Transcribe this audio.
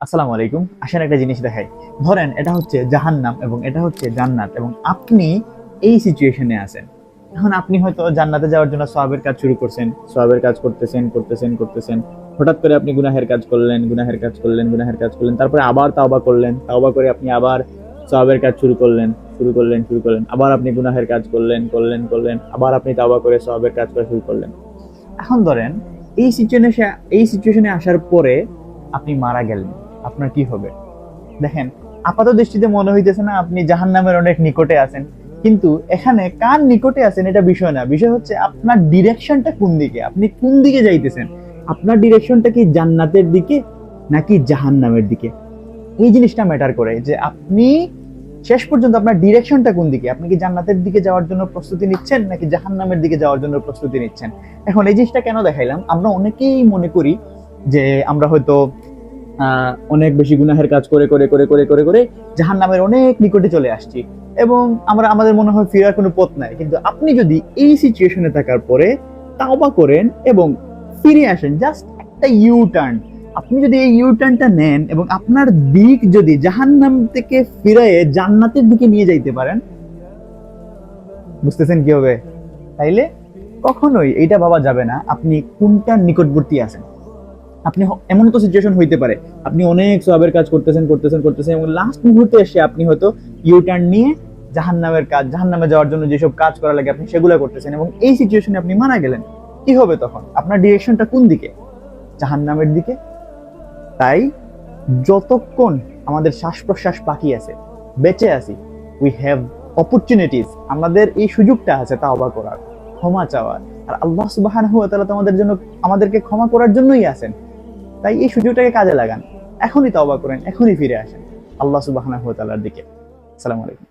আসসালামু আলাইকুম। আসেন একটা জিনিস দেখাই। ধরেন এটা হচ্ছে জাহান্নাম এবং এটা হচ্ছে জান্নাত এবং আপনি এই সিচুয়েশনে আছেন। এখন আপনি হয়তো জান্নাতে যাওয়ার জন্য সওয়াবের কাজ শুরু করছেন। সওয়াবের কাজ করতেছেন, করতেছেন, করতেছেন। হঠাৎ করে আপনি গুনাহের কাজ করলেন, গুনাহের কাজ করলেন, গুনাহের কাজ করলেন। তারপরে আবার তাওবা করলেন। তাওবা করে আপনি আবার সওয়াবের কাজ শুরু করলেন, শুরু করলেন, শুরু করলেন। আবার আপনি গুনাহের কাজ করলেন, করলেন, করলেন। আবার আপনি তাওবা করে সওয়াবের কাজ করা শুরু করলেন। এখন ধরেন এই সিচুয়েশনে আসার পরে আপনি মারা গেলেন, আপনার কি হবে? দেখেন, আপাত দৃষ্টিতে মনে হইতেছে না আপনি জাহান্নামের অনেক নিকটে আছেন, কিন্তু এখানে কার নিকটে আছেন এটা বিষয় না। বিষয় হচ্ছে আপনার ডিরেকশনটা কোন দিকে, আপনি কোন দিকে যাইতেছেন। আপনার ডিরেকশনটা কি জান্নাতের দিকে নাকি জাহান্নামের দিকে? এই জিনিসটা ম্যাটার করে যে আপনি শেষ পর্যন্ত আপনার ডিরেকশনটা কোন দিকে। আপনি কি জান্নাতের দিকে যাওয়ার জন্য প্রস্তুতি নিচ্ছেন নাকি জাহান্নামের দিকে যাওয়ার জন্য প্রস্তুতি নিচ্ছেন? এখন এই জিনিসটা কেন দেখাইলাম, আমরা অনেকেই মনে করি যে আমরা হয়তো অনেক বেশি গুনাহের কাজ করে করে করে করে করে করে জাহান্নামের অনেক নিকটে চলে আসছি এবং আমাদের মনে হয় ফেরার কোনো পথ নাই। কিন্তু আপনি যদি এই সিচুয়েশনে থাকার পরে তাওবা করেন এবং ফিরে আসেন, জাস্ট একটা ইউ টার্ন, আপনি যদি এই ইউ টার্নটা নেন এবং আপনার দিক যদি জাহান্নাম থেকে ফিরে জান্নাতের দিকে নিয়ে যাইতে পারেন, বুঝতেছেন কি হবে? তাইলে কখনোই এইটা ভাবা যাবে না আপনি কোনটার নিকটবর্তী আছেন। আপনি এমন তো সিচুয়েশন হইতে পারে আপনি অনেক সওয়াবের কাজ করতেছেন করতেছেন করতেছেন এবং লাস্ট মুহূর্তে এসে আপনি হয়তো ইউ টার্ন নিয়ে জাহান্নামের কাজ, জাহান্নামে যাওয়ার জন্য যেসব কাজ করা লাগে আপনি সেগুলো করতেছেন এবং এই সিচুয়েশনে আপনি মারা গেলেন। কি হবে তখন? আপনার ডিরেকশনটা কোন দিকে? জাহান্নামের দিকে। তাই যতক্ষণ আমাদের শ্বাস প্রশ্বাস বাকি আছে, বেঁচে আছি, উই হ্যাভ অপরচুনিটিস, আমাদের এই সুযোগটা আছে তাওবা করার, ক্ষমা চাওয়ার। আর আল্লাহ সুবহানাহু ওয়া তাআলা তো আমাদেরকে ক্ষমা করার জন্যই আছেন। তাই এই সুযোগটাকে কাজে লাগান, এখনই তওবা করেন, এখনই ফিরে আসেন আল্লাহ সুবহানাহু ওয়া তাআলার দিকে। আসসালামু আলাইকুম।